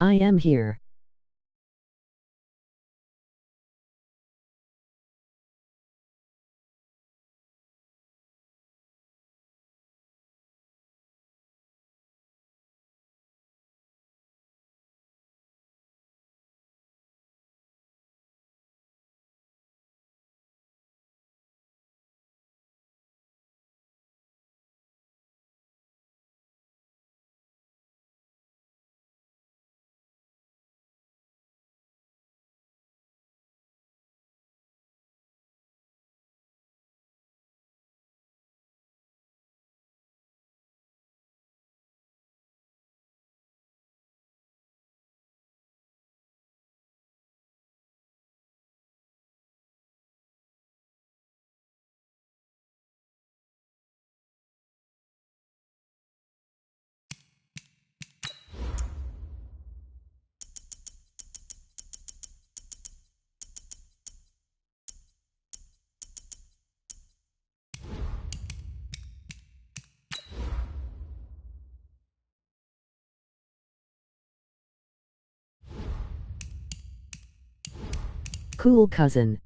I am here. Cool cousin.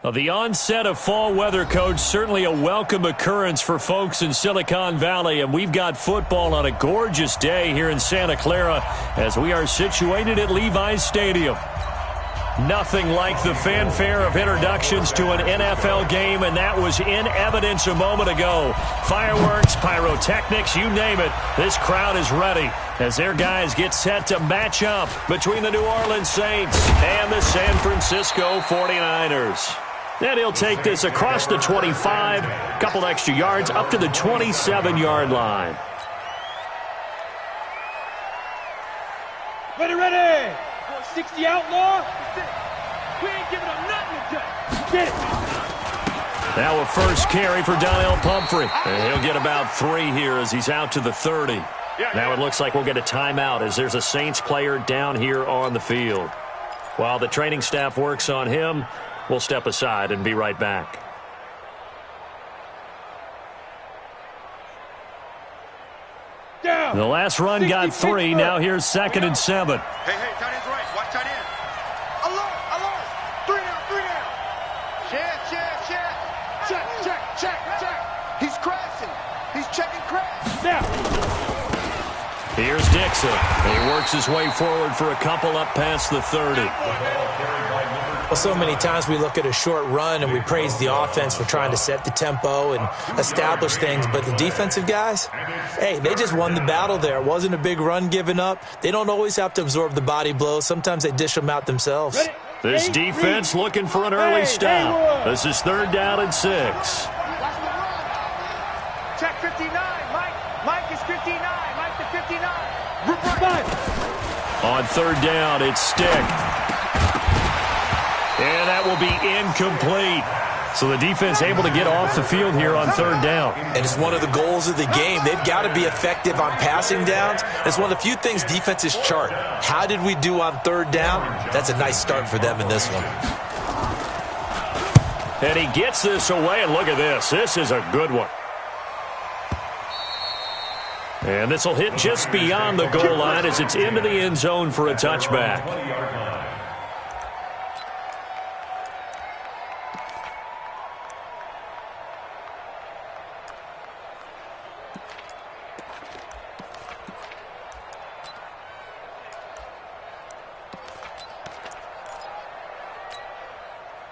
Well, the onset of fall weather, Coach, certainly a welcome occurrence for folks in Silicon Valley, and we've got football on a gorgeous day here in Santa Clara as we are situated at Levi's Stadium. Nothing like the fanfare of introductions to an NFL game, and that was in evidence a moment ago. Fireworks, pyrotechnics, you name it. This crowd is ready as their guys get set to match up between the New Orleans Saints and the San Francisco 49ers. And he'll take this across the 25, couple extra yards up to the 27-yard line. Ready. 60 outlaw. We ain't giving up nothing today. Get it. Now a first carry for Donnell Pumphrey. And he'll get about 3 here as he's out to the 30. Now it looks like we'll get a timeout as there's a Saints player down here on the field. While the training staff works on him, we'll step aside and be right back. Down. The last run got 3. Now here's 2nd and 7. Hey, tight end's right. Watch tight end. Alert. 3 down. Check. He's crashing. He's checking crash. Now. Here's Dixon. He works his way forward for a couple up past the 30. Well, so many times we look at a short run and we praise the offense for trying to set the tempo and establish things, but the defensive guys, hey, they just won the battle there. It wasn't a big run given up. They don't always have to absorb the body blows. Sometimes they dish them out themselves. Ready? This defense looking for an early stop. This is 3rd down and 6. Check 59. Mike is 59. Mike to 59. On 3rd down, it's Stick. And that will be incomplete. So the defense able to get off the field here on 3rd down. And it's one of the goals of the game. They've got to be effective on passing downs. It's one of the few things defenses chart. How did we do on 3rd down? That's a nice start for them in this one. And he gets this away, and look at this. This is a good one. And this will hit just beyond the goal line as it's into the end zone for a touchback.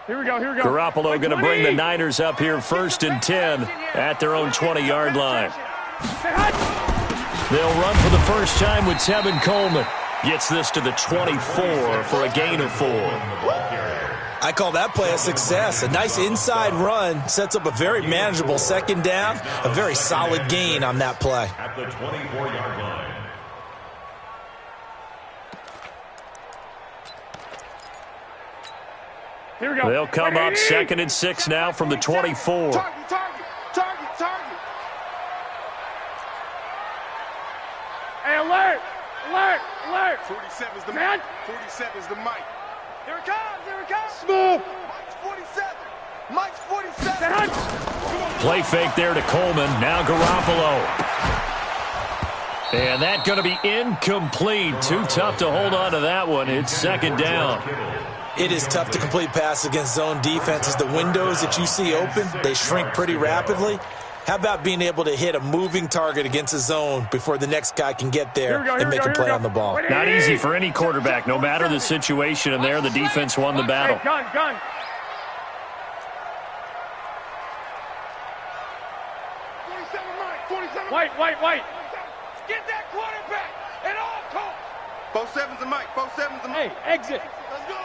Here we go. Garoppolo going to bring the Niners up here 1st and 10 at their own 20-yard line. They'll run for the first time with Tevin Coleman. Gets this to the 24 for a gain of 4. I call that play a success. A nice inside run sets up a very manageable second down. A very solid gain on that play. At the 24-yard line. Here we go. They'll come up 2nd and 6 now from the 24. Target. Hey, alert! 47's the Man. mic. 47's the mic. Here it comes! Smooth! Mike's 47. Play fake there to Coleman. Now Garoppolo. And that's going to be incomplete. Too tough to hold on to that one. It's 2nd down. It is tough to complete passes against zone defenses. The windows that you see open, they shrink pretty rapidly. How about being able to hit a moving target against a zone before the next guy can get there and make a play on the ball? Not easy for any quarterback, no matter the situation. And there, the defense won the battle. Hey, gun. 47 White. Get that quarterback at all costs. 47's the mic. 47's the mic. Hey, exit. Let's go.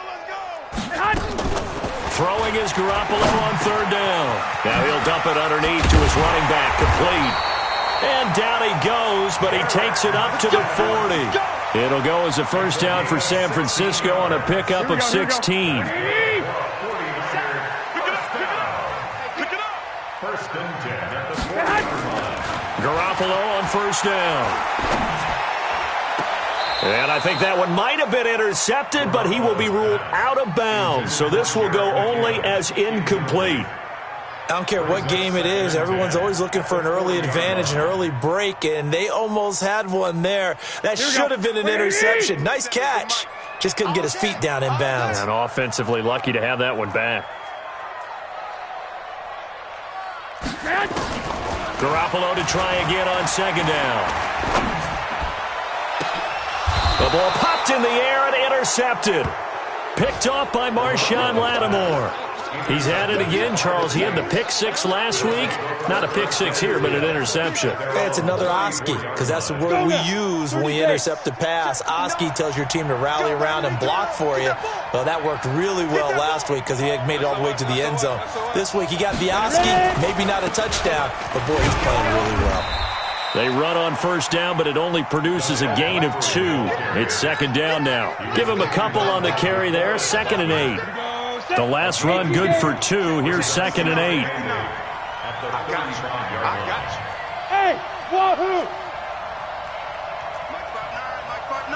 Throwing is Garoppolo on 3rd down. Now he'll dump it underneath to his running back, complete. And down he goes, but he takes it up to the 40. It'll go as a 1st down for San Francisco on a pickup of 16. Pick it up. 1st and 10 at the 40-yard line. Garoppolo on 1st down. And I think that one might have been intercepted, but he will be ruled out of bounds. So this will go only as incomplete. I don't care what game it is. Everyone's always looking for an early advantage, an early break, and they almost had one there. That should have been an interception. Nice catch. Just couldn't get his feet down in bounds. And offensively lucky to have that one back. Garoppolo to try again on 2nd down. The ball popped in the air and intercepted. Picked off by Marshawn Lattimore. He's had it again, Charles. He had the pick 6 last week. Not a pick 6 here, but an interception. It's another Oski, because that's the word we use when we intercept a pass. Oski tells your team to rally around and block for you. Well, that worked really well last week because he had made it all the way to the end zone. This week he got the Oski, maybe not a touchdown, but boy, he's playing really well. They run on 1st down, but it only produces a gain of 2. It's 2nd down now. Give him a couple on the carry there. 2nd and 8. The last run good for 2. Here's 2nd and 8. I got you. Hey, wahoo! Mike 5'9".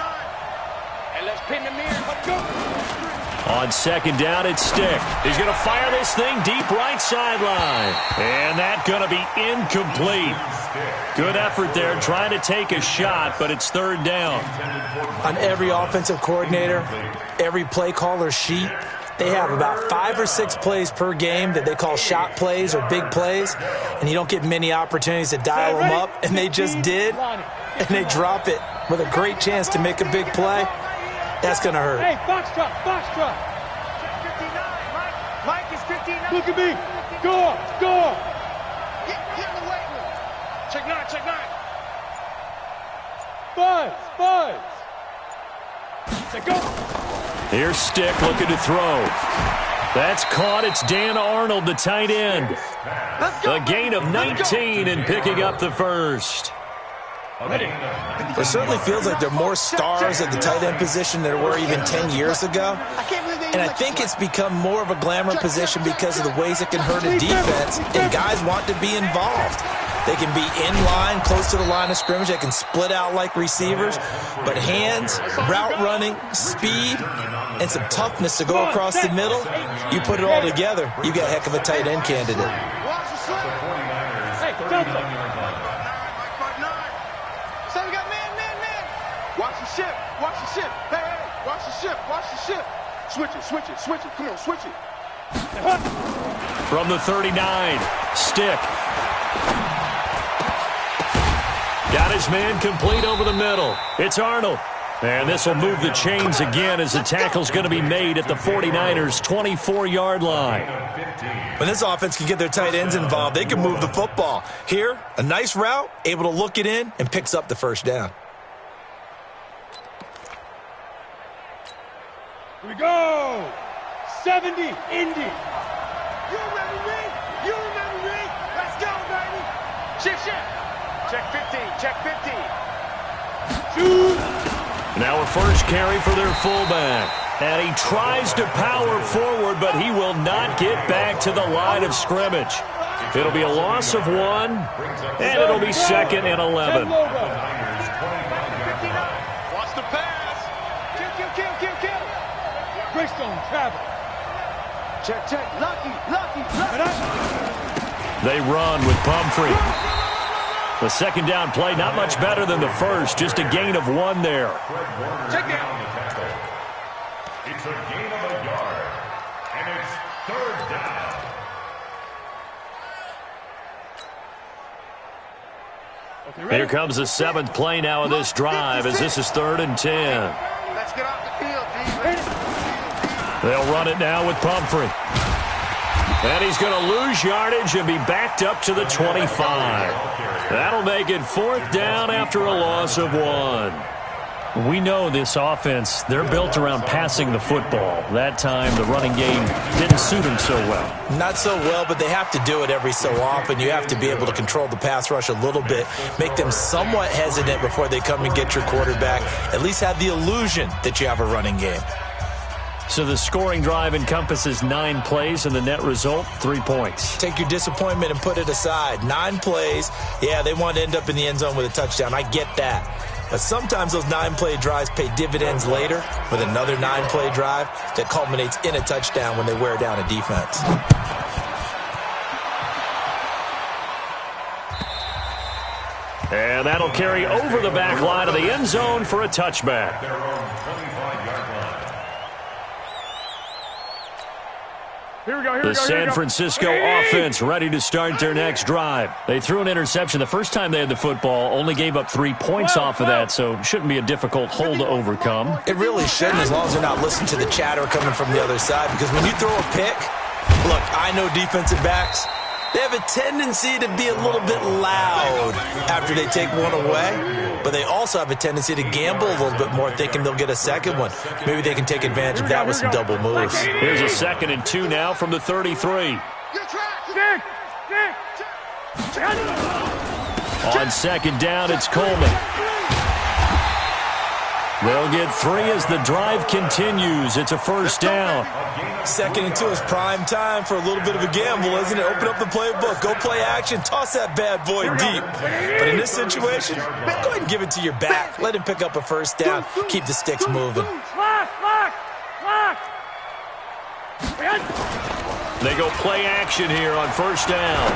Hey, let's pin the mirror. Let's go. On 2nd down, it's Stick. He's going to fire this thing deep right sideline. And that's going to be incomplete. Good effort there, trying to take a shot, but it's 3rd down. On every offensive coordinator, every play caller sheet, they have about 5 or 6 plays per game that they call shot plays or big plays, and you don't get many opportunities to dial them up, and they just did, and they drop it with a great chance to make a big play. That's going to hurt. Hey, box truck. 59, Mike is 59. Look at me. Go. Get in the weight room. Check 9. Buzz. Say go. Here's Stick looking to throw. That's caught. It's Dan Arnold, the tight end. A gain of 19 and picking up the 1st. It certainly feels like there are more stars at the tight end position than there were even 10 years ago. And I think it's become more of a glamour position because of the ways it can hurt a defense, and guys want to be involved. They can be in line, close to the line of scrimmage. They can split out like receivers. But hands, route running, speed, and some toughness to go across the middle, you put it all together, you got a heck of a tight end candidate. Hey, Delta. Watch the ship. Hey, watch the ship. Switch it. Come on, switch it. From the 39, Stick. Got his man complete over the middle. It's Arnold. And this will move the chains again as the tackle's going to be made at the 49ers' 24-yard line. When this offense can get their tight ends involved, they can move the football. Here, a nice route, able to look it in, and picks up the 1st down. we go. 70, Indy. You remember me? You remember me? Let's go, baby. Shift. Check 15. Check 15. Shoot. Now a first carry for their fullback. And he tries to power forward, but he will not get back to the line of scrimmage. It'll be a loss of 1, and it'll be 2nd and 11. Watch the pass. Kill. Greystone, travel. Check. Lucky. They run with Pumphrey. The second down play, not much better than the first, just a gain of 1 there. Check down. It's a gain of a yard, and it's 3rd down. Here comes the 7th play now of this drive as this is 3rd and 10. Let's get off the field, G. They'll run it now with Pumphrey. And he's going to lose yardage and be backed up to the 25. That'll make it 4th down after a loss of 1. We know this offense, they're built around passing the football. That time, the running game didn't suit them so well. Not so well, but they have to do it every so often. You have to be able to control the pass rush a little bit, make them somewhat hesitant before they come and get your quarterback. At least have the illusion that you have a running game. So the scoring drive encompasses 9 plays, and the net result, 3 points. Take your disappointment and put it aside. 9 plays, yeah, they want to end up in the end zone with a touchdown. I get that. But sometimes those 9-play drives pay dividends later with another 9-play drive that culminates in a touchdown when they wear down a defense. And that'll carry over the back line of the end zone for a touchback. Their own 25-yard line. The San Francisco offense ready to start their next drive. They threw an interception the first time they had the football, only gave up 3 points off of that, so shouldn't be a difficult hole to overcome. It really shouldn't, as long as they're not listening to the chatter coming from the other side, because when you throw a pick, look, I know defensive backs, they have a tendency to be a little bit loud after they take one away, but they also have a tendency to gamble a little bit more, thinking they'll get a second one. Maybe they can take advantage of that with some double moves. Here's a 2nd and 2 now from the 33. On 2nd down, it's Coleman. They'll get 3 as the drive continues. It's a first down. 2nd and 2 is prime time for a little bit of a gamble, isn't it? Open up the playbook, go play action, toss that bad boy deep. But in this situation, go ahead and give it to your back. Let him pick up a first down. Keep the sticks moving. They go play action here on first down.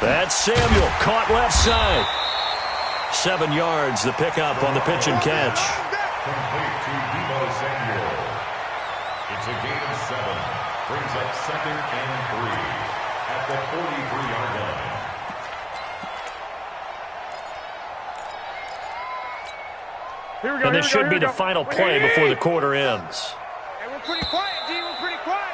That's Samuel, caught left side. 7 yards, the pickup on the pitch and catch. Complete to Debo Samuel. It's a gain of 7. Brings up 2nd and 3 at the 43-yard line. And this should be the final play before the quarter ends. And we're pretty quiet, D. We're pretty quiet.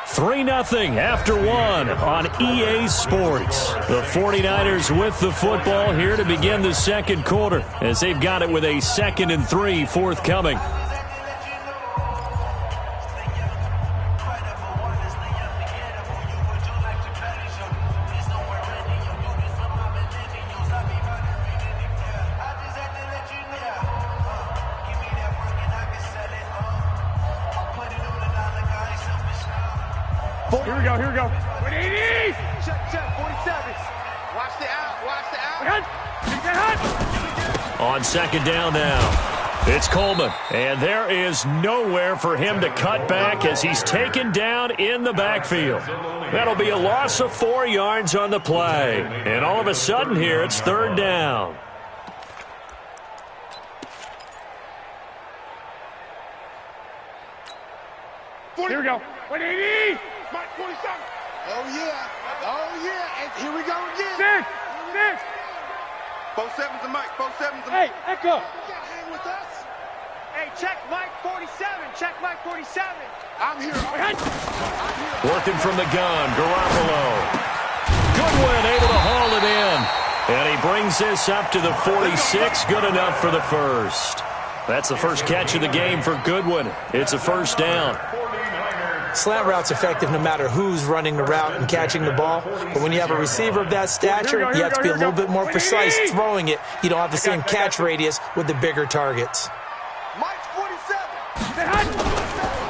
3-0 after 1 on EA Sports. The 49ers with the football here to begin the second quarter as they've got it with a 2nd and 3 forthcoming. Here we go. 180. Check, 47. Watch the out. On 2nd down now, it's Coleman. And there is nowhere for him to cut back as he's taken down in the backfield. That'll be a loss of 4 yards on the play. And all of a sudden here, it's 3rd down. Here we go. 180. Mike 47. Oh, yeah. And here we go again. 6. 47's a Mike. 47's a Hey, Echo. hang with us. Hey, check Mike 47. Check Mike 47. I'm here. Working from the gun, Garoppolo. Goodwin able to haul it in. And he brings this up to the 46. Good enough for the first. That's the first catch of the game for Goodwin. It's a first down. Slant route's effective no matter who's running the route and catching the ball. But when you have a receiver of that stature, you have to be a little bit more precise throwing it. You don't have the same catch radius with the bigger targets. Mike's 47.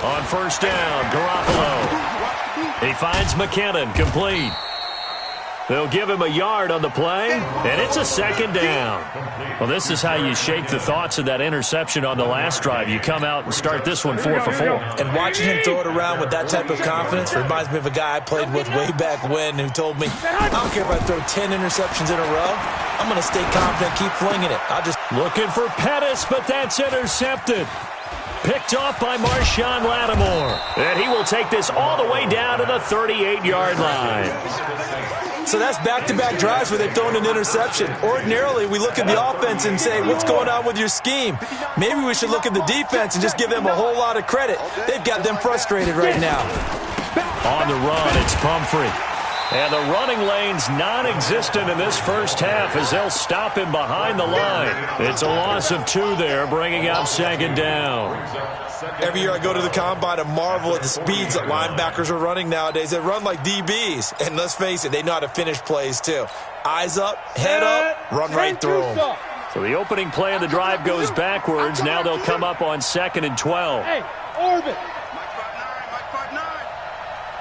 On first down, Garoppolo. He finds McKinnon, complete. They'll give him a yard on the play, and it's a second down. Well, this is how you shake the thoughts of that interception on the last drive. You come out and start this one 4 for 4. And watching him throw it around with that type of confidence reminds me of a guy I played with way back when who told me, I don't care if I throw 10 interceptions in a row. I'm going to stay confident, keep flinging it. I'll just... Looking for Pettis, but that's intercepted. Picked off by Marshawn Lattimore. And he will take this all the way down to the 38-yard line. So that's back-to-back drives where they've thrown an interception. Ordinarily, we look at the offense and say, what's going on with your scheme? Maybe we should look at the defense and just give them a whole lot of credit. They've got them frustrated right now. On the run, it's Pumphrey. And the running lane's non-existent in this first half as they'll stop him behind the line. It's a loss of 2 there, bringing up second down. Every year I go to the combine and marvel at the speeds that linebackers are running nowadays. They run like DBs. And let's face it, they know how to finish plays too. Eyes up, head up, run right through them. So the opening play of the drive goes backwards. Now they'll come up on 2nd and 12. Hey, Orbit. Mike 5'9".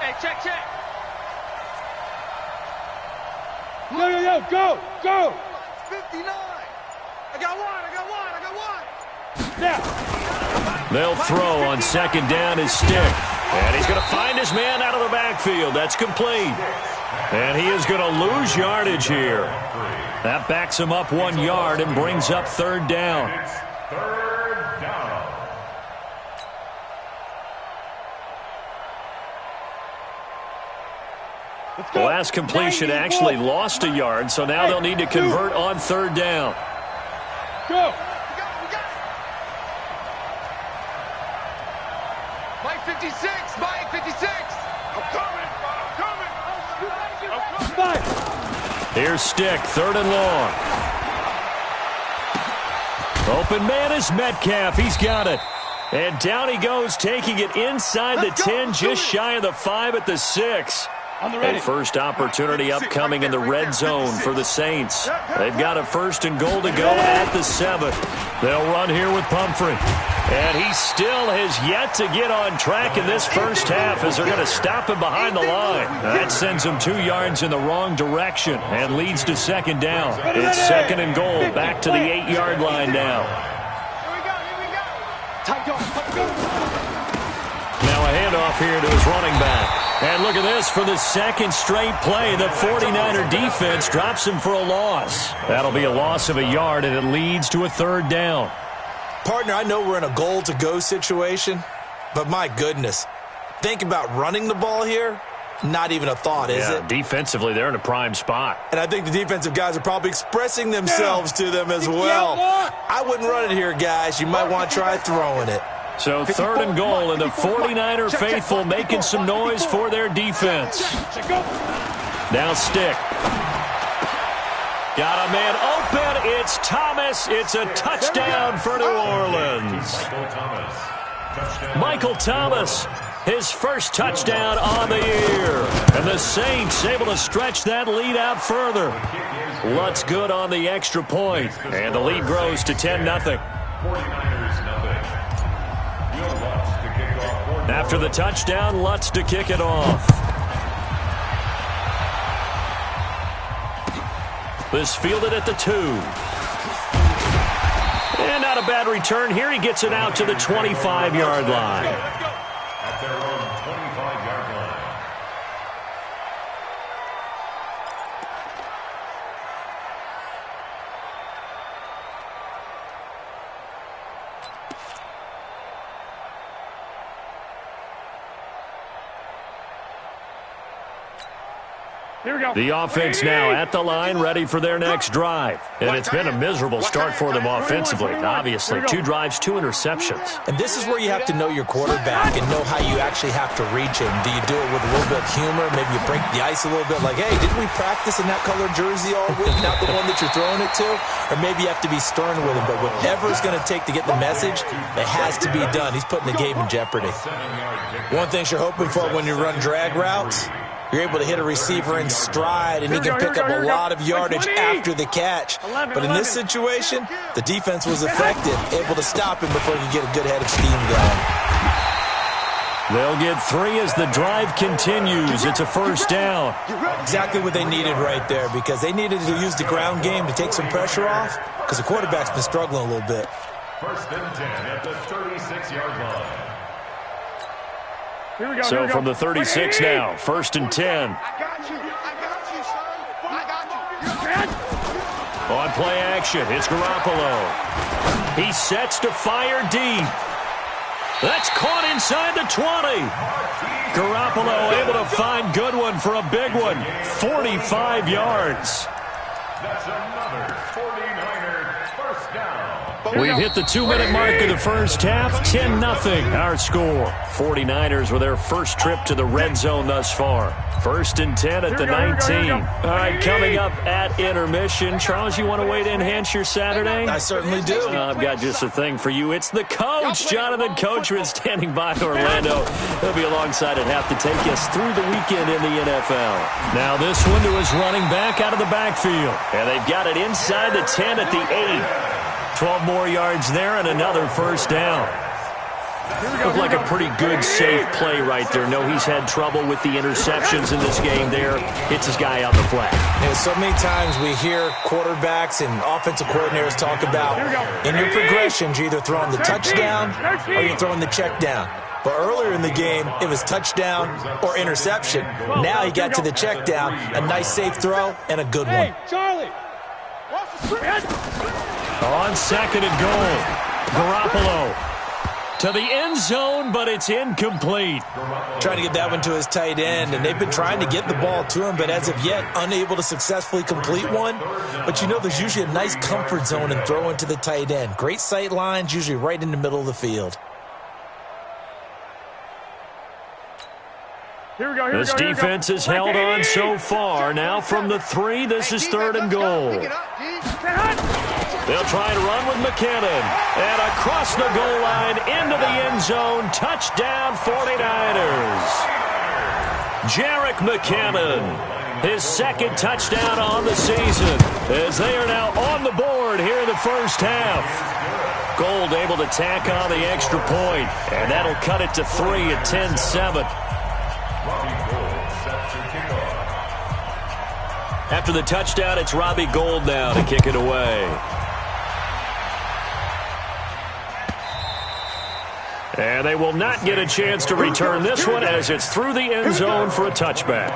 Hey, check. Yo, go. 59. I got one. Now. They'll throw on 2nd down is Stick. And he's going to find his man out of the backfield. That's complete. And he is going to lose yardage here. That backs him up 1 yard and brings up 3rd down. It's 3rd down. The last completion actually lost a yard, so now they'll need to convert on 3rd down. Go. Mike 56. I'm coming. Here's Stick, 3rd and long. Open man is Metcalf. He's got it. And down he goes, taking it inside the 10, just shy of the 5 at the 6. A first opportunity upcoming in the red zone for the Saints. They've got a 1st and goal to go at the 7. They'll run here with Pumphrey. And he still has yet to get on track in this first half as they're going to stop him behind the line. That sends him 2 yards in the wrong direction and leads to 2nd down. It's 2nd and goal, back to the 8-yard line now. Now a handoff here to his running back. And look at this, for the 2nd straight play, the 49er defense drops him for a loss. That'll be a loss of a yard, and it leads to a 3rd down. Partner, I know we're in a goal-to-go situation, but my goodness, think about running the ball here. Not even a thought, is it? Defensively, they're in a prime spot. And I think the defensive guys are probably expressing themselves to them as well. I wouldn't run it here, guys. You might want to try throwing it. So 3rd and goal, and the 49er faithful making some noise for their defense. Now Stick. Got a man open. It's Thomas. It's a touchdown for New Orleans. Michael Thomas, his first touchdown on the year. And the Saints able to stretch that lead out further. Lutz good on the extra point. And the lead grows to 10-0. After the touchdown, Lutz to kick it off. This fielded at the 2. And not a bad return here. He gets it out to the 25-yard line. At their own 25-yard line. The offense now at the line, ready for their next drive. And it's been a miserable start for them offensively. Obviously, 2 drives, 2 interceptions. And this is where you have to know your quarterback and know how you actually have to reach him. Do you do it with a little bit of humor? Maybe you break the ice a little bit like, hey, didn't we practice in that color jersey all week, not the one that you're throwing it to? Or maybe you have to be stern with him. But whatever it's going to take to get the message, it has to be done. He's putting the game in jeopardy. One thing you're hoping for when you run drag routes, you're able to hit a receiver in stride, and he can pick up a lot of yardage after the catch. But in this situation, the defense was effective, able to stop him before he could get a good head of steam going. They'll get 3 as the drive continues. It's a first down. Exactly what they needed right there, because they needed to use the ground game to take some pressure off, because the quarterback's been struggling a little bit. First and 10 at the 36-yard line. So from the 36 now, first and 10. I got you, son. I got you. On play action, it's Garoppolo. He sets to fire deep. That's caught inside the 20. Garoppolo able to find Goodwin for a big one. 45 yards. That's another 49er first down. We've hit the 2-minute mark of the first half. 10-0 our score. 49ers with their first trip to the red zone thus far. First and 10 at the 19. All right, coming up at intermission. Charles, you want to wait to enhance your Saturday? I certainly do. I've got just a thing for you. It's the coach, Jonathan Coachman, standing by in Orlando. He'll be alongside at half to take us through the weekend in the NFL. Now this one to his running back out of the backfield. And they've got it inside the 10 at the 8. 12 more yards there and another first down. Looked like a pretty good, safe play right there. No, he's had trouble with the interceptions in this game there. Hits his guy on the flat. And so many times we hear quarterbacks and offensive coordinators talk about in your progressions, you're either throwing the touchdown or you're throwing the check down. But earlier in the game, it was touchdown or interception. Now he got to the check down, a nice safe throw, and a good one. Hey, Charlie. On second and goal, Garoppolo to the end zone, but it's incomplete. Trying to get that one to his tight end, and they've been trying to get the ball to him, but as of yet, unable to successfully complete one. But you know there's usually a nice comfort zone in throwing to the tight end. Great sight lines, usually right in the middle of the field. This defense has held on so far. Now from the 3, this is third and goal. They'll try and run with McKinnon. And across the goal line into the end zone. Touchdown 49ers. Jarek McKinnon, his second touchdown on the season, as they are now on the board here in the first half. Gold able to tack on the extra point, and that'll cut it to 3 at 10-7. After the touchdown, it's Robbie Gould now to kick it away. And they will not get a chance to return this one as it's through the end zone for a touchback.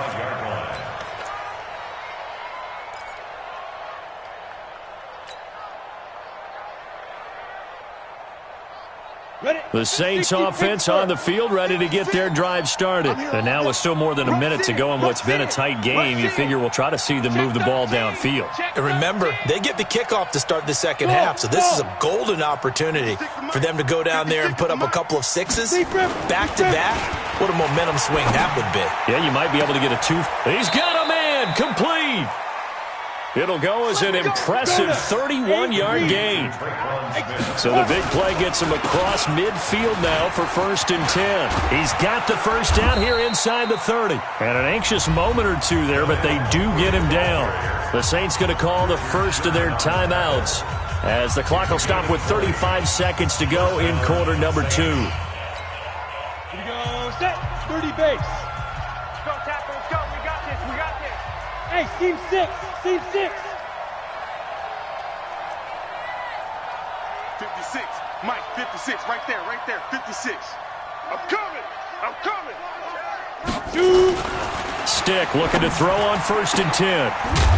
The Saints offense on the field, ready to get their drive started. And now with still more than a minute to go in what's been a tight game, you figure we'll try to see them move the ball downfield. And remember, they get the kickoff to start the second half, so this is a golden opportunity for them to go down there and put up a couple of 6s back-to-back. What a momentum swing that would be. Yeah, you might be able to get a 2. He's got a man, complete. It'll go as an impressive 31-yard gain. So the big play gets him across midfield now for first and 10. He's got the first down here inside the 30. And an anxious moment or two there, but they do get him down. The Saints going to call the first of their timeouts as the clock will stop with 35 seconds to go in quarter number 2. Here we go, set, 30 base. Go, Tapper, let's go. We got this, we got this. Hey, team 6, team 6. 56. Mike, 56. Right there, 56. I'm coming. Stick looking to throw on first and 10.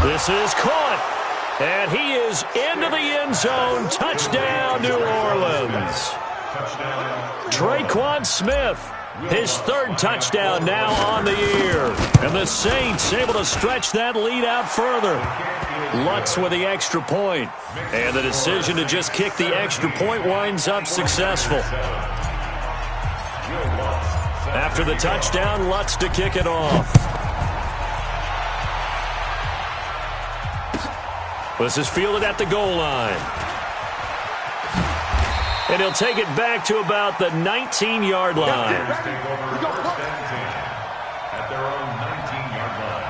This is caught. And he is into the end zone. Touchdown, New Orleans. Traquan Smith His third touchdown now on the year. And the Saints able to stretch that lead out further. Lutz with the extra point. And the decision to just kick the extra point winds up successful. After the touchdown, Lutz to kick it off. This is fielded at the goal line. And he'll take it back to about the 19-yard line. At their own 19-yard line.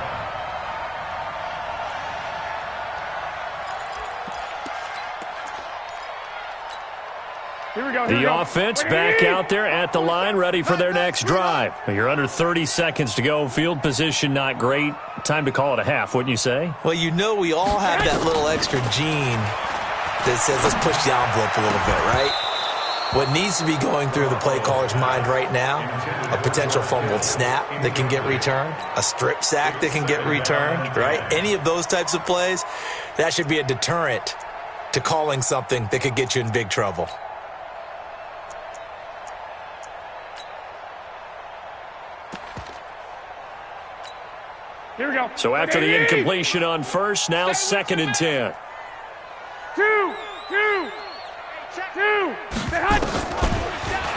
Here we go. The offense back out there at the line, ready for their next drive. You're under 30 seconds to go. Field position not great. Time to call it a half, wouldn't you say? Well, you know we all have that little extra gene that says let's push the envelope a little bit, right? What needs to be going through the play caller's mind right now, a potential fumbled snap that can get returned, a strip sack that can get returned, right? Any of those types of plays, that should be a deterrent to calling something that could get you in big trouble. Here we go. So after the incompletion on first, now 2nd and 10. Two.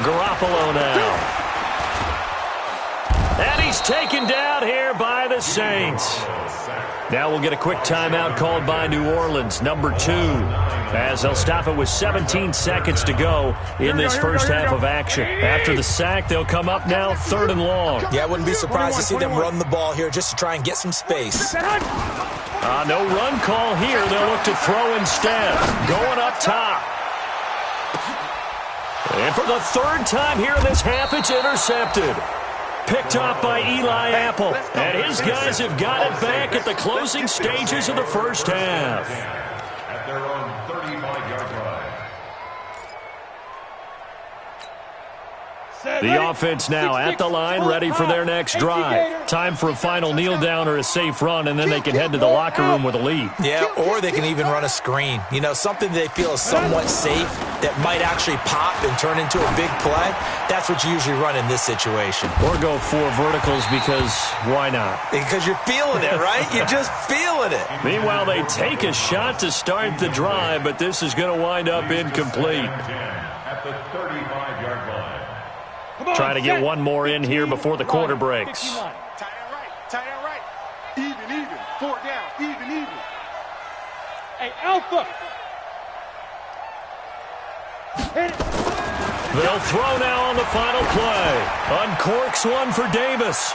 Garoppolo now. And he's taken down here by the Saints. Now we'll get a quick timeout called by New Orleans, number 2, as they'll stop it with 17 seconds to go in this first half of action. After the sack, they'll come up now 3rd and long. Yeah, I wouldn't be surprised to see them run the ball here just to try and get some space. No run call here. They'll look to throw instead. Going up top. And for the 3rd time here in this half, it's intercepted. Picked off by Eli Apple. And his guys have got it back at the closing stages of the first half. At their own 35-yard line. The offense now at the line, ready for their next drive. Time for a final kneel down or a safe run, and then they can head to the locker room with a lead. Yeah, or they can even run a screen. You know, something they feel is somewhat safe that might actually pop and turn into a big play. That's what you usually run in this situation. Or go 4 verticals because why not? Because you're feeling it, right? You're just feeling it. Meanwhile, they take a shot to start the drive, but this is going to wind up incomplete. At the 35-yard line. Trying to get one more in here before the quarter breaks. Tight end right. Even. 4 down. Even. Hey, Alpha. Hit it. They'll throw now on the final play. Uncorks one for Davis.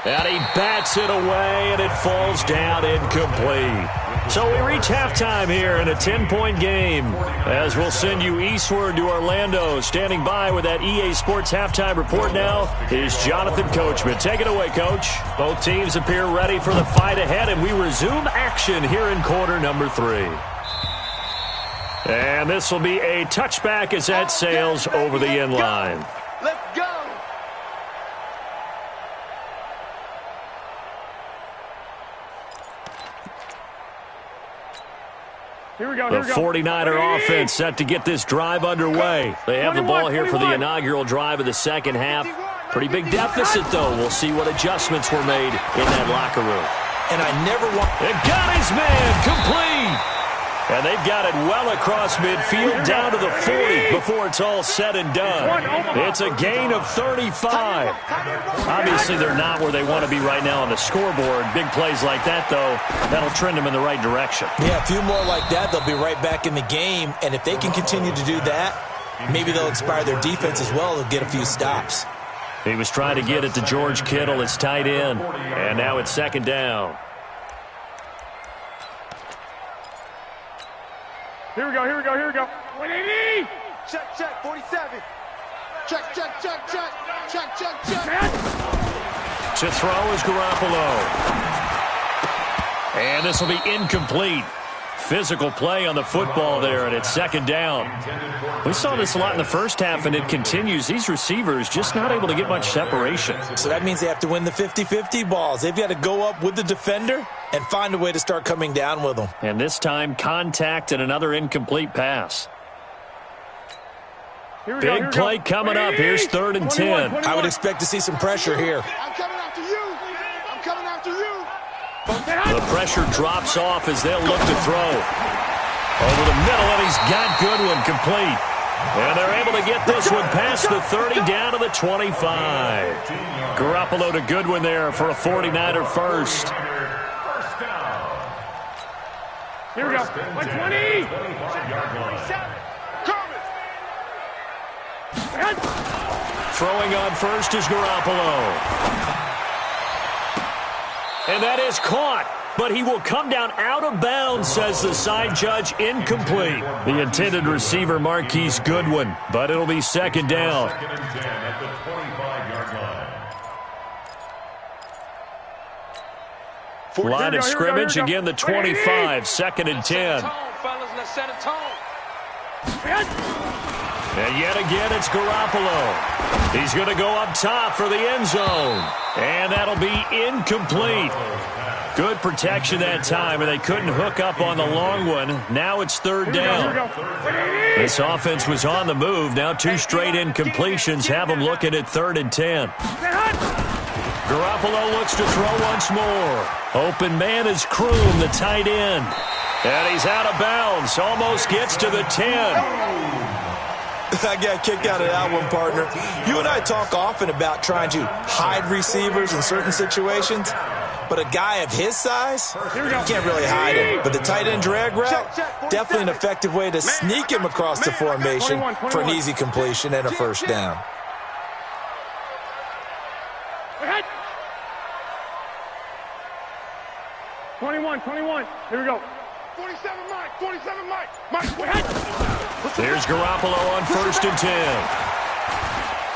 And he bats it away, and it falls down incomplete. So we reach halftime here in a 10-point game. As we'll send you eastward to Orlando. Standing by with that EA Sports halftime report now is Jonathan Coachman. Take it away, Coach. Both teams appear ready for the fight ahead, and we resume action here in quarter number 3. And this will be a touchback as that sails over the end line. Let's go. Here we go. The 49er offense set to get this drive underway. They have the ball here for the inaugural drive of the second half. Pretty big deficit, though. We'll see what adjustments were made in that locker room. And I never want... They got his man complete. And they've got it well across midfield down to the 40 before it's all said and done. It's a gain of 35. Obviously, they're not where they want to be right now on the scoreboard. Big plays like that, though, that'll trend them in the right direction. Yeah, a few more like that, they'll be right back in the game. And if they can continue to do that, maybe they'll inspire their defense as well. They'll get a few stops. He was trying to get it to George Kittle, his tight end. And now it's 2nd down. Here we go. 180. Check, 47. Check. To throw is Garoppolo. And this will be incomplete. Physical play on the football there, and it's 2nd down. We saw this a lot in the first half, and it continues. These receivers just not able to get much separation. So that means they have to win the 50-50 balls. They've got to go up with the defender and find a way to start coming down with them. And this time, contact and another incomplete pass. Big play coming up. Here's 3rd and 10. I would expect to see some pressure here. I'm coming after you. I'm coming after you. The pressure drops off as they'll look to throw. Over the middle, and he's got Goodwin complete. And they're able to get this one past the 30 down to the 25. Garoppolo to Goodwin there for a 49er first. Here we go. 120. Throwing on first is Garoppolo. And that is caught. But he will come down out of bounds, says the side judge. Incomplete. The intended receiver, Marquise Goodwin. But it'll be 2nd down. 2nd and 10 at the 25-yard line. Line of scrimmage, again the 25. 2nd and 10. Let's set a tone. And yet again, it's Garoppolo. He's going to go up top for the end zone. And that'll be incomplete. Good protection that time, and they couldn't hook up on the long one. Now it's 3rd down. This offense was on the move. Now 2 straight incompletions have them looking at 3rd and 10. Garoppolo looks to throw once more. Open man is Kroom, the tight end. And he's out of bounds. Almost gets to the 10. I got kicked out of that one, partner. You and I talk often about trying to hide receivers in certain situations. But a guy of his size, you can't really hide him. But the tight end drag route, definitely an effective way to sneak him across the formation for an easy completion and a 1st down. Ahead. 21. Here we go. 47 Mike. 47 Mike. Mike, Ahead. There's Garoppolo on 1st and 10.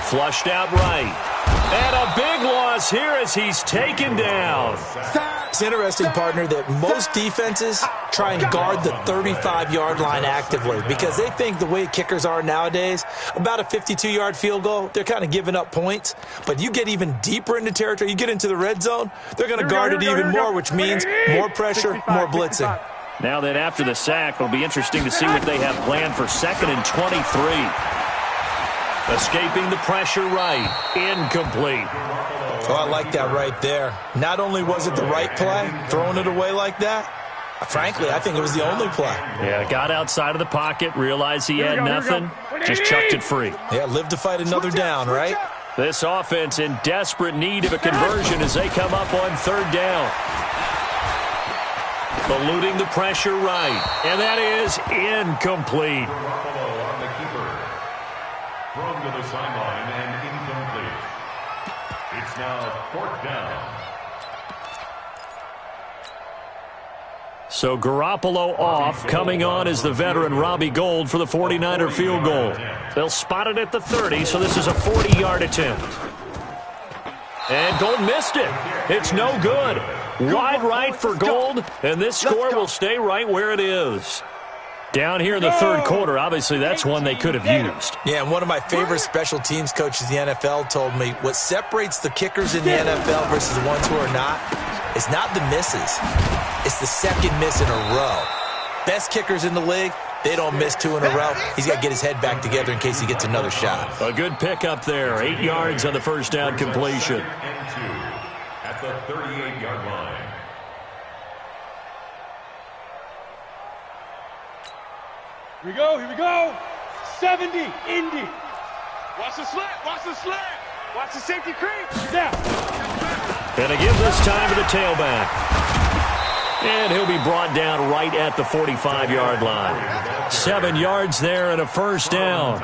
Flushed out right. And a big loss here as he's taken down. It's interesting, partner, that most defenses try and guard the 35-yard line actively because they think the way kickers are nowadays, about a 52-yard field goal, they're kind of giving up points. But you get even deeper into territory, you get into the red zone, they're going to guard it even more, which means more pressure, more blitzing. Now then, after the sack, it'll be interesting to see what they have planned for 2nd and 23. Escaping the pressure right. Incomplete. Oh, I like that right there. Not only was it the right play, throwing it away like that, frankly, I think it was the only play. Yeah, got outside of the pocket, realized he had nothing, just chucked it free. Yeah, live to fight another down, right? This offense in desperate need of a conversion as they come up on 3rd down. Eluding the pressure right. And that is incomplete. Garoppolo on the keeper. Thrown to the sideline and incomplete. It's now 4th down. So Garoppolo off. Coming on is the veteran Robbie Gould for the 49er field goal. They'll spot it at the 30, so this is a 40-yard attempt. And Gould missed it. It's no good. Wide right for Gould, and this score will stay right where it is. Down here in the 3rd quarter, obviously that's one they could have used. Yeah, and one of my favorite special teams coaches in the NFL told me what separates the kickers in the NFL versus the ones who are not is not the misses. It's the 2nd miss in a row. Best kickers in the league, they don't miss 2 in a row. He's got to get his head back together in case he gets another shot. A good pickup there. 8 yards on the 1st down completion. And 2 at the 38-yard line. Here we go. 70, Indy. watch the slant. Watch the slant. Watch the safety creep. Down. And again this time to the tailback. And he'll be brought down right at the 45-yard line. 7 yards there and a 1st down.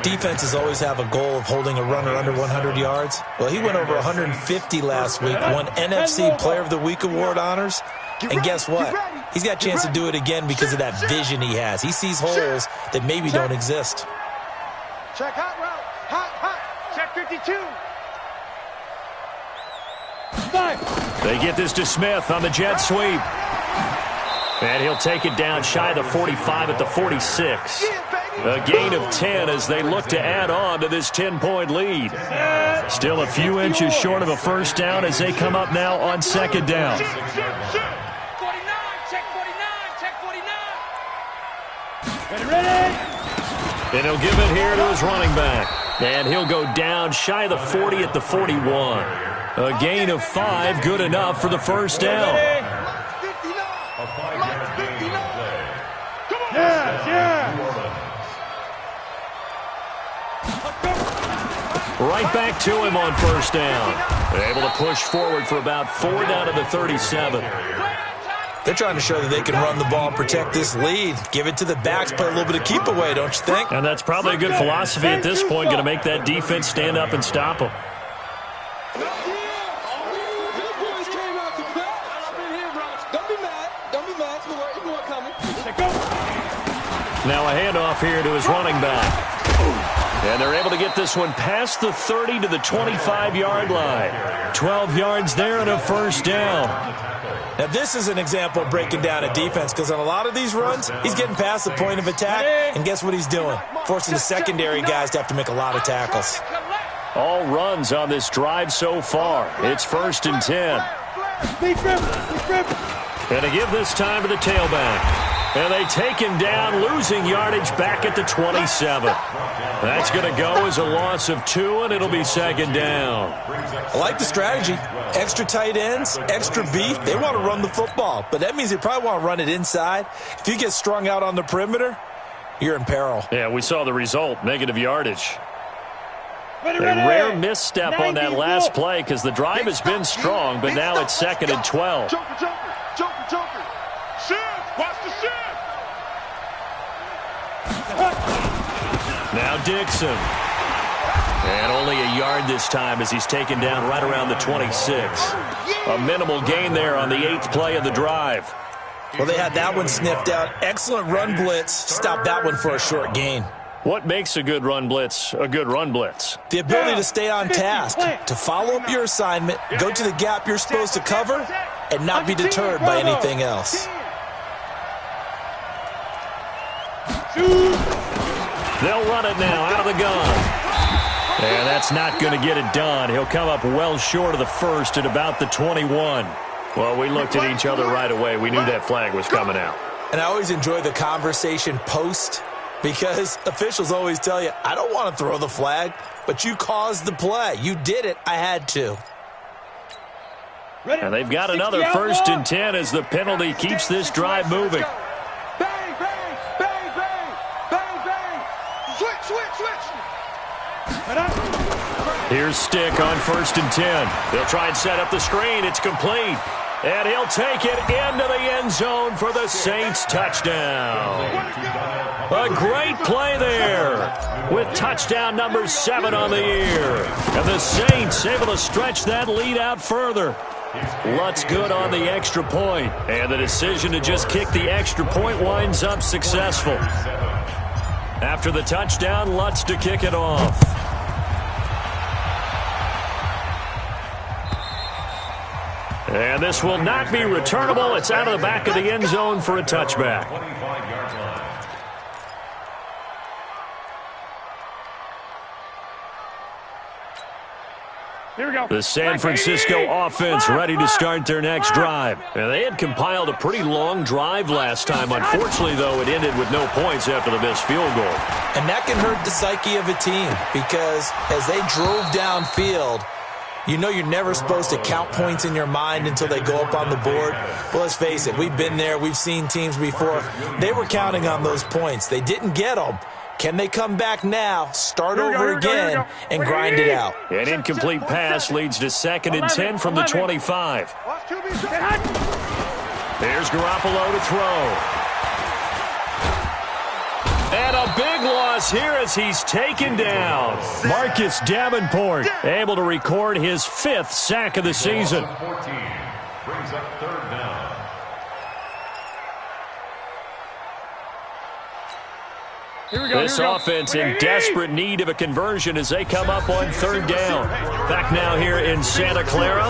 Defenses always have a goal of holding a runner under 100 yards. Well, he went over 150 last week, won NFC Player of the Week award honors. And guess what? He's got a chance to do it again because of that vision he has. He sees holes that maybe don't exist. Check hot route. Hot. Check 52. 5. They get this to Smith on the jet sweep. And he'll take it down shy of the 45 at the 46. A gain of 10 as they look to add on to this 10-point lead. Still a few inches short of a 1st down as they come up now on 2nd down. 49. Check 49. Check 49. Ready. And he'll give it here to his running back. And he'll go down shy of the 40 at the 41. A gain of 5, good enough for the first down. A 5-yard gain on play. Right back to him on first down. Able to push forward for about 4 down to the 37. They're trying to show that they can run the ball and protect this lead. Give it to the backs, play a little bit of keep away, don't you think? And that's probably a good philosophy at this point, going to make that defense stand up and stop them. Now a handoff here to his running back. And they're able to get this one past the 30 to the 25-yard line. 12 yards there and a first down. Now, this is an example of breaking down a defense because on a lot of these runs, he's getting past the point of attack, and guess what he's doing? Forcing the secondary guys to have to make a lot of tackles. All runs on this drive so far. It's 1st and 10. And to give this time to the tailback. And they take him down, losing yardage back at the 27. That's going to go as a loss of 2, and it'll be 2nd down. I like the strategy. Extra tight ends, extra beef. They want to run the football, but that means they probably want to run it inside. If you get strung out on the perimeter, you're in peril. Yeah, we saw the result, negative yardage. A rare misstep on that last play because the drive has been strong, but now it's 2nd and 12. Joker. Shift. Watch the shift. Now Dixon. And only a yard this time as he's taken down right around the 26. A minimal gain there on the 8th play of the drive. Well, they had that one sniffed out. Excellent run blitz. Stop that one for a short gain. What makes a good run blitz a good run blitz? The ability to stay on task, to follow up your assignment, go to the gap you're supposed to cover, and not be deterred by anything else. They'll run it now out of the gun. And that's not going to get it done. He'll come up well short of the first at about the 21. Well, we looked at each other right away. We knew that flag was coming out. And I always enjoy the conversation post because officials always tell you, I don't want to throw the flag, but you caused the play. You did it. I had to. And they've got another 1st and 10 as the penalty keeps this drive moving. Bang, bang, bang, bang, bang, bang. Switch. Here's Stick on 1st and 10. They'll try and set up the screen. It's complete. And he'll take it into the end zone for the Saints touchdown. A great play there with touchdown number 7 on the year. And the Saints able to stretch that lead out further. Lutz good on the extra point. And the decision to just kick the extra point winds up successful. After the touchdown, Lutz to kick it off. And this will not be returnable. It's out of the back of the end zone for a touchback. Here we go. The San Francisco offense ready to start their next drive. And they had compiled a pretty long drive last time. Unfortunately, though, it ended with no points after the missed field goal. And that can hurt the psyche of a team because as they drove downfield, you know you're never supposed to count points in your mind until they go up on the board. Well, let's face it, we've been there. We've seen teams before. They were counting on those points. They didn't get them. Can they come back now, start over again, and grind it out? An incomplete pass leads to 2nd and 10 from the 25. Here's Garoppolo to throw. And a big loss here as he's taken down. Marcus Davenport able to record his 5th sack of the season. 14 brings up 3rd down. This offense in desperate need of a conversion as they come up on 3rd down. Back now here in Santa Clara.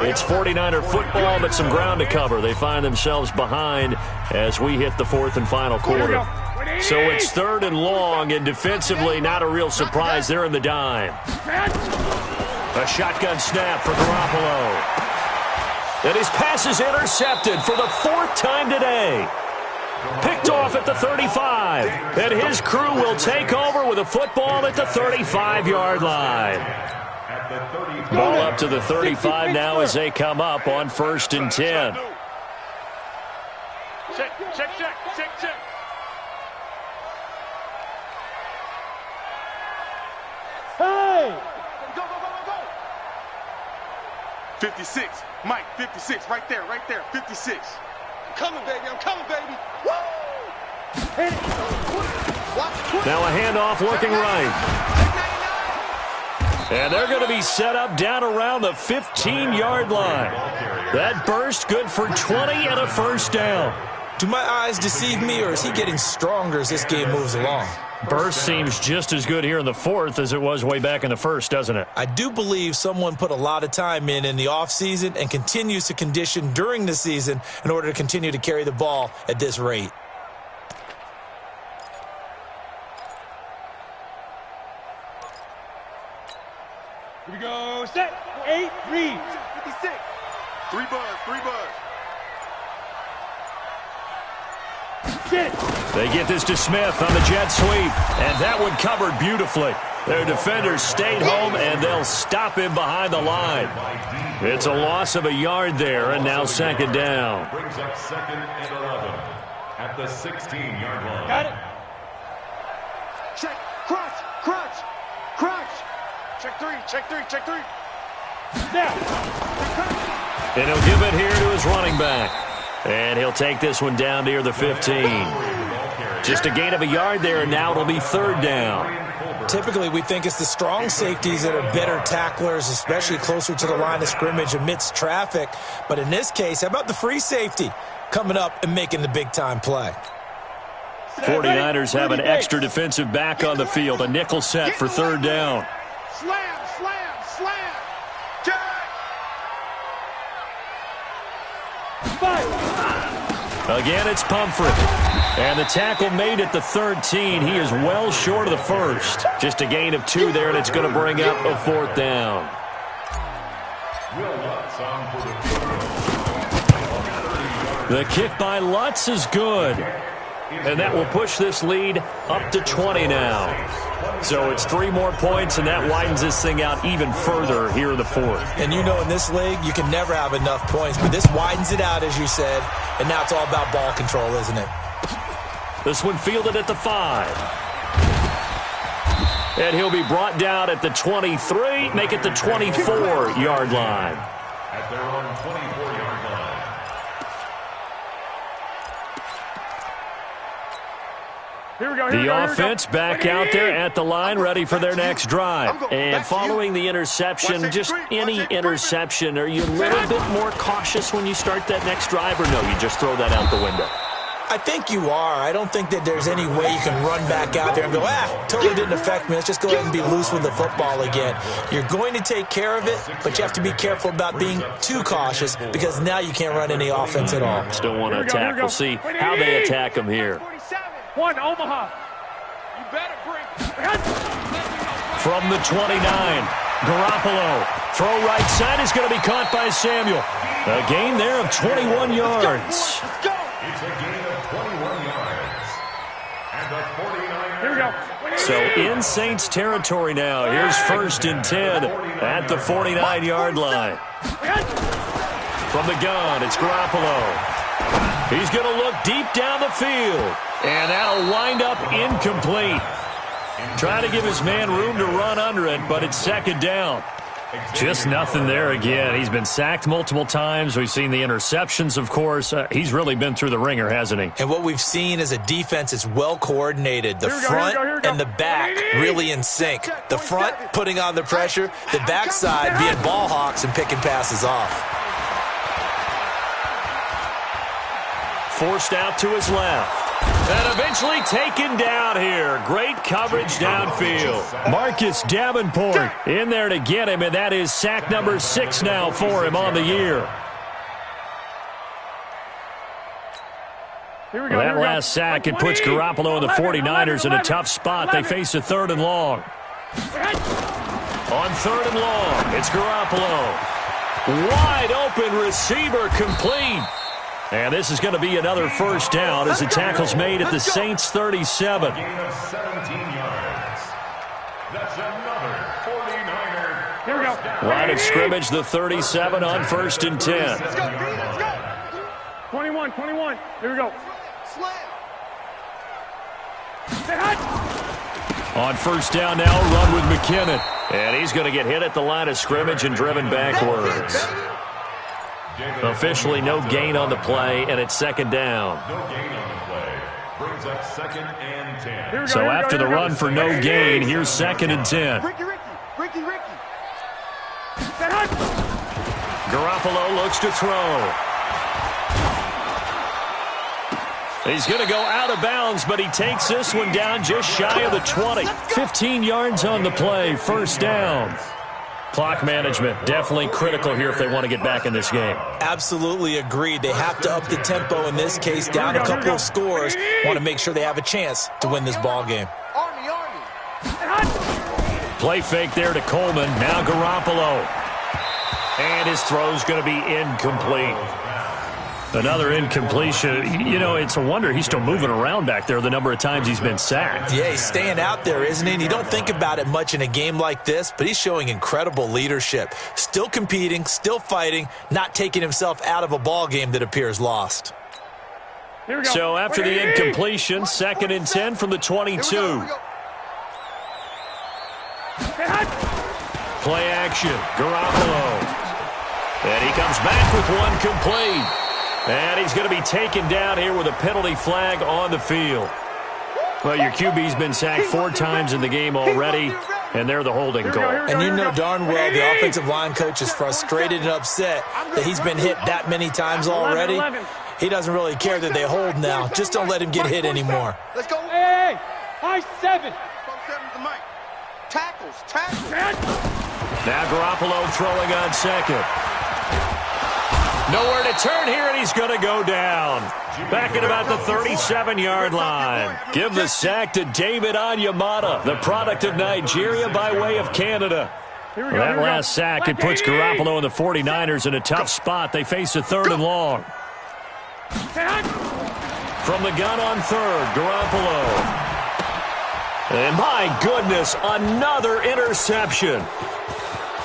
It's 49er football, but some ground to cover. They find themselves behind as we hit the 4th and final quarter. So it's 3rd and long, and defensively not a real surprise. They're in the dime. A shotgun snap for Garoppolo. And his pass is intercepted for the 4th time today. Picked off at the 35. And his crew will take over with a football at the 35-yard line. Ball up to the 35 now as they come up on 1st and 10. Check. Hey! Go. 56. Mike, 56. Right there. 56. I'm coming, baby. Woo! Now a handoff looking right. And they're going to be set up down around the 15-yard line. That burst good for 20 and a first down. Do my eyes deceive me, or is he getting stronger as this game moves along? Burst seems just as good here in the 4th as it was way back in the 1st, doesn't it? I do believe someone put a lot of time in the offseason and continues to condition during the season in order to continue to carry the ball at this rate. Here we go. Set. 8, read. 56. 3 buzz. They get this to Smith on the jet sweep, and that one covered beautifully. Their defenders stayed home, and they'll stop him behind the line. It's a loss of a yard there, and now 2nd down. Brings up 2nd and 11 at the 16-yard line. Got it. Check. Crunch. Check three. Now. And he'll give it here to his running back. And he'll take this one down near the 15. Just a gain of a yard there, and now it'll be 3rd down. Typically, we think it's the strong safeties that are better tacklers, especially closer to the line of scrimmage amidst traffic. But in this case, how about the free safety coming up and making the big-time play? 49ers have an extra defensive back on the field, a nickel set for 3rd down. Slam. Check. Again, it's Pumphrey. And the tackle made at the 13. He is well short of the 1st. Just a gain of 2 there, and it's going to bring up a 4th down. The kick by Lutz is good. And that will push this lead up to 20 now. So it's 3 more points, and that widens this thing out even further here in the 4th. And you know in this league, you can never have enough points. But this widens it out, as you said. And now it's all about ball control, isn't it? This one fielded at the 5. And he'll be brought down at the 23, make it the 24-yard line. At their own 24-yard line. The offense back out there at the line, ready for their next drive. And following the interception, just any interception, are you a little bit more cautious when you start that next drive, or no, you just throw that out the window? I think you are. I don't think that there's any way you can run back out there and go, totally didn't affect me. Let's just go ahead and be loose with the football again. You're going to take care of it, but you have to be careful about being too cautious because now you can't run any offense at all. Still want to attack. We'll see how they attack them here. 1, Omaha. You better bring. From the 29, Garoppolo. Throw right side is going to be caught by Samuel. A gain there of 21 yards. It's a gain of 21 yards. And the 49ers. Here we go. So in Saints territory now. Here's 1st and 10 at the 49-yard line. From the gun, it's Garoppolo. He's going to look deep down the field. And that'll wind up incomplete. Trying to give his man room to run under it, but it's 2nd down. Just nothing there again. He's been sacked multiple times. We've seen the interceptions, of course. He's really been through the ringer, hasn't he? And what we've seen is a defense that's well coordinated. The front and the back really in sync. The front putting on the pressure, the backside being ball hawks and picking passes off. Forced out to his left. And eventually taken down here. Great coverage downfield. Marcus Davenport in there to get him, and that is sack number 6 now for him on the year. Well, that last sack, it puts Garoppolo and the 49ers in a tough spot. They face a 3rd and long. On 3rd and long, it's Garoppolo. Wide open receiver complete. And this is going to be another first down as the tackle's made at the Saints' 37. A gain of 17 yards. That's another 49er. Here we go. Line of scrimmage, the 37 on 1st and 10. Let's go, Reed, let's go. 21. Here we go. Slam. Say hot. On 1st down now, run with McKinnon. And he's going to get hit at the line of scrimmage and driven backwards. Officially no gain on the play, and it's 2nd down. No gain on the play. Brings up 2nd and 10. So after the run for no gain, here's 2nd and 10. Ricky. Say hot. Garoppolo looks to throw. He's going to go out of bounds, but he takes this one down just shy of the 20. 15 yards on the play, 1st down. Clock management, definitely critical here if they want to get back in this game. Absolutely agreed. They have to up the tempo in this case, down a couple of scores. Want to make sure they have a chance to win this ball game. Army. Play fake there to Coleman. Now Garoppolo. And his throw's going to be incomplete. Another incompletion. You know, it's a wonder he's still moving around back there the number of times he's been sacked. Yeah, he's staying out there, isn't he? And you don't think about it much in a game like this, but he's showing incredible leadership. Still competing, still fighting, not taking himself out of a ball game that appears lost. Here we go. So after the incompletion, 2nd and 10 from the 22. Say hot. Play action, Garoppolo. And he comes back with one complete. And he's going to be taken down here with a penalty flag on the field. Well, your QB's been sacked 4 times in the game already, and they're the holding call. And you know darn well the offensive line coach is frustrated and upset that he's been hit that many times already. He doesn't really care that they hold now. Just don't let him get hit anymore. Let's go. Hey. High 7. The mic. Tackles. Now Garoppolo throwing on 2nd. Nowhere to turn here, and he's going to go down. Back at about the 37-yard line. Give the sack to David Onyemata, the product of Nigeria by way of Canada. That last sack, it puts Garoppolo and the 49ers in a tough spot. They face a 3rd and long. From the gun on 3rd, Garoppolo. And my goodness, another interception.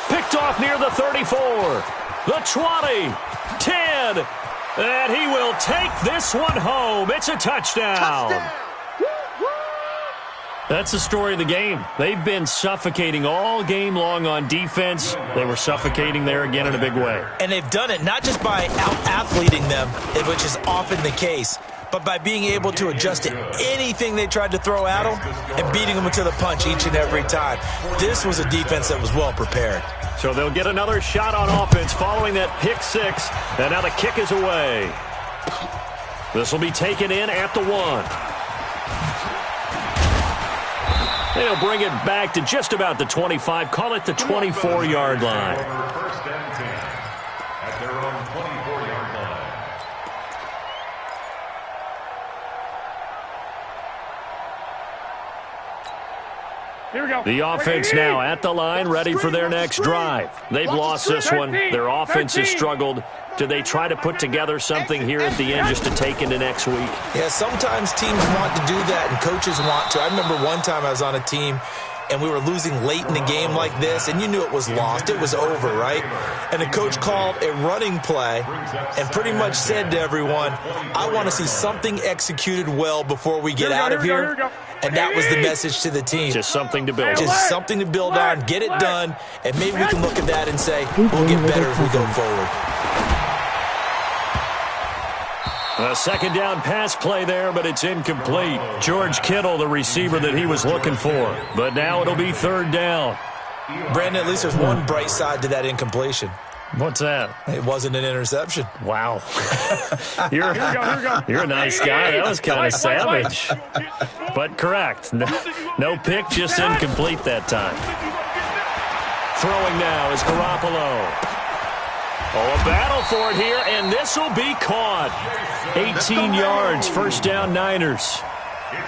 Picked off near the 34, the 20. 10, and he will take this one home. It's a touchdown. That's the story of the game. They've been suffocating all game long on defense. They were suffocating there again in a big way. And they've done it not just by out-athleting them, which is often the case, but by being able to adjust to anything they tried to throw at them and beating them to the punch each and every time. This was a defense that was well prepared. So they'll get another shot on offense following that pick 6, and now the kick is away. This will be taken in at the 1. They'll bring it back to just about the 25, call it the 24-yard line. 1st and 10 at their own 24-yard line. Here we go. The offense now at the line, ready for their next drive. They've lost this one. Their offense has struggled. Do they try to put together something here at the end just to take into next week? Yeah, sometimes teams want to do that and coaches want to. I remember one time I was on a team and we were losing late in the game like this, and you knew it was lost. It was over, right? And the coach called a running play and pretty much said to everyone, I want to see something executed well before we get out of here. And that was the message to the team. Just something to build on. Just something to build on, get it done, and maybe we can look at that and say, we'll get better as we go forward. A 2nd down pass play there, but it's incomplete. George Kittle, the receiver that he was looking for. But now it'll be 3rd down. Brandon, at least there's one bright side to that incompletion. What's that? It wasn't an interception. Wow. You're a nice guy. That was kind of savage. But correct. No pick, just incomplete that time. Throwing now is Garoppolo. Oh, a battle for it here, and this will be caught. 18 yards, 1st down Niners.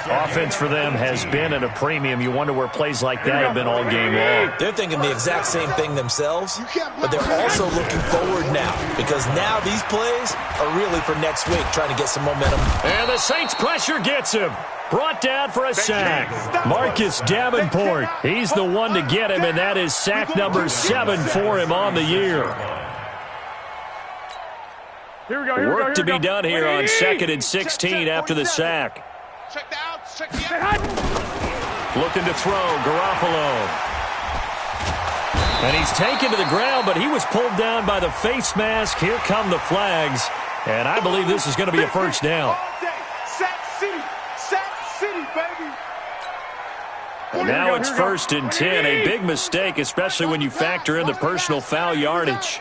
Offense for them has been at a premium. You wonder where plays like that have been all game long. They're thinking the exact same thing themselves, but they're also looking forward now because now these plays are really for next week, trying to get some momentum. And the Saints pressure gets him. Brought down for a sack. Marcus Davenport, he's the one to get him, and that is sack number 7 for him on the year. Work to be done here on 2nd and 16 after the sack. Check the outs. Check the outs. Looking to throw, Garoppolo. And he's taken to the ground, but he was pulled down by the face mask. Here come the flags, and I believe this is going to be a first down. And now it's 1st and 10, a big mistake, especially when you factor in the personal foul yardage.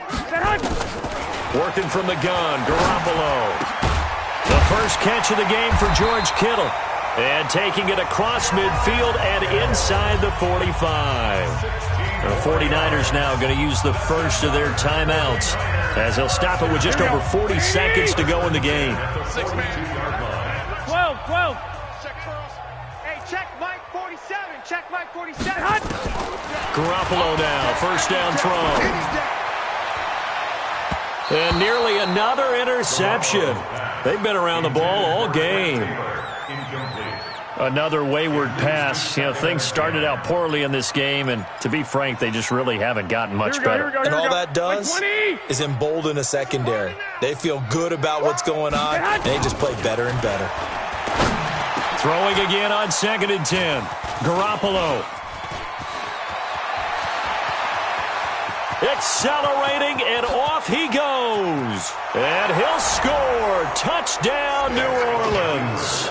Working from the gun, Garoppolo. The first catch of the game for George Kittle. And taking it across midfield and inside the 45. The 49ers now going to use the first of their timeouts as they'll stop it with just over 40 seconds to go in the game. 12. Hey, check Mike 47. Check Mike 47. Garoppolo now, first down throw. And nearly another interception. They've been around the ball all game. Another wayward pass. You know, things started out poorly in this game, and to be frank, they just really haven't gotten much better. And all that does is embolden a secondary. They feel good about what's going on, and they just play better and better. Throwing again on 2nd and 10. Garoppolo. Accelerating, and off he goes. And he'll score. Touchdown, New Orleans.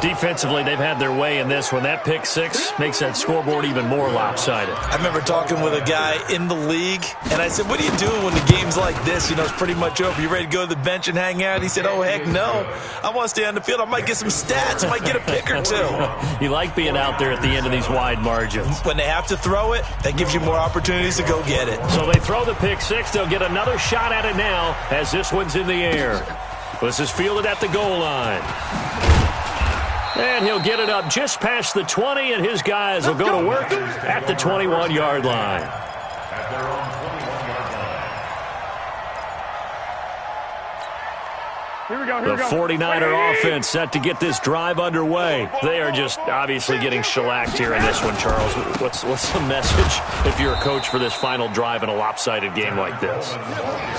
Defensively, they've had their way in this one. That pick six makes that scoreboard even more lopsided. I remember talking with a guy in the league, and I said, what are you doing when the game's like this? You know, it's pretty much over. You ready to go to the bench and hang out? He said, oh, heck no. I want to stay on the field. I might get some stats. I might get a pick or two. You like being out there at the end of these wide margins. When they have to throw it, that gives you more opportunities to go get it. So they throw the pick six. They'll get another shot at it now as this one's in the air. This is fielded at the goal line. And he'll get it up just past the 20, and his guys will go to work at the 21-yard line. At their own 21-yard line. The 49er offense set to get this drive underway. They are just obviously getting shellacked here in this one, Charles. What's the message if you're a coach for this final drive in a lopsided game like this?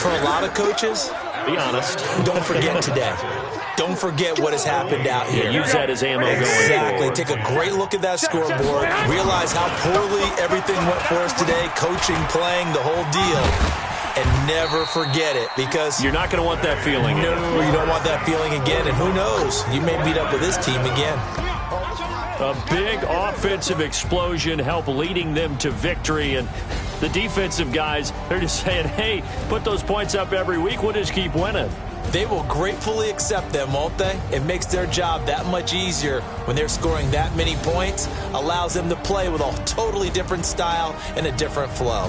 For a lot of coaches, be honest. Don't forget today. Don't forget what has happened out here. Yeah, use that as ammo going forward. Exactly. Take a great look at that scoreboard. Realize how poorly everything went for us today. Coaching, playing, the whole deal. And never forget it, because you're not going to want that feeling. No, you don't want that feeling again. And who knows? You may meet up with this team again. A big offensive explosion helped leading them to victory. And the defensive guys, they're just saying, hey, put those points up every week. We'll just keep winning. They will gratefully accept them, won't they? It makes their job that much easier when they're scoring that many points. Allows them to play with a totally different style and a different flow.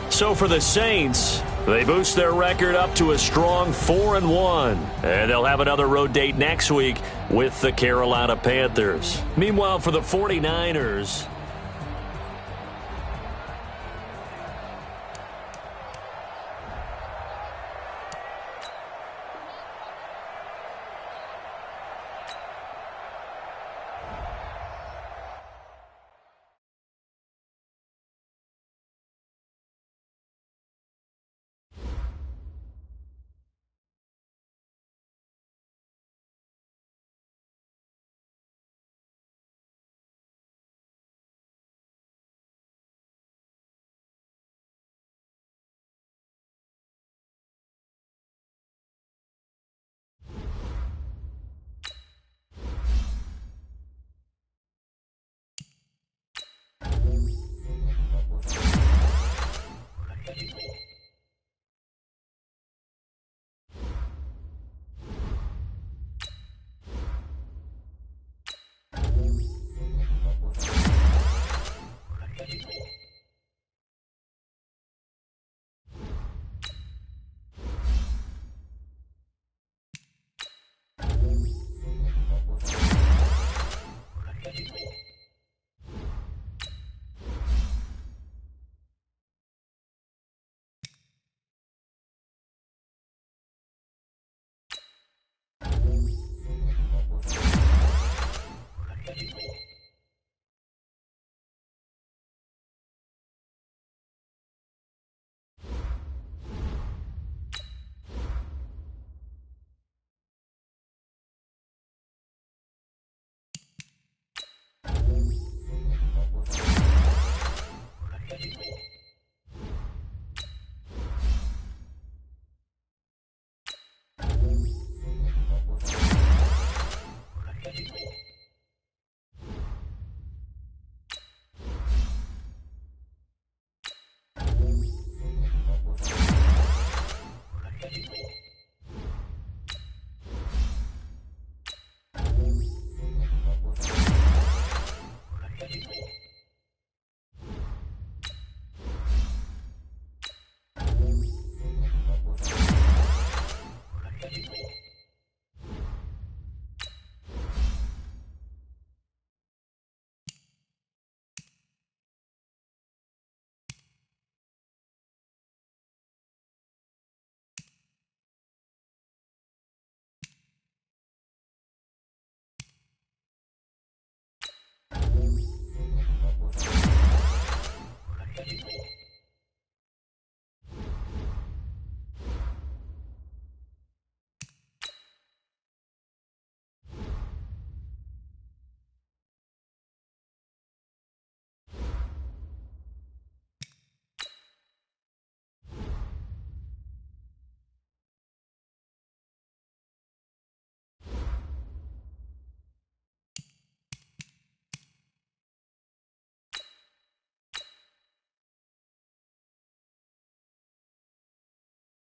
So for the Saints, they boost their record up to a strong 4-1. And they'll have another road date next week with the Carolina Panthers. Meanwhile, for the 49ers,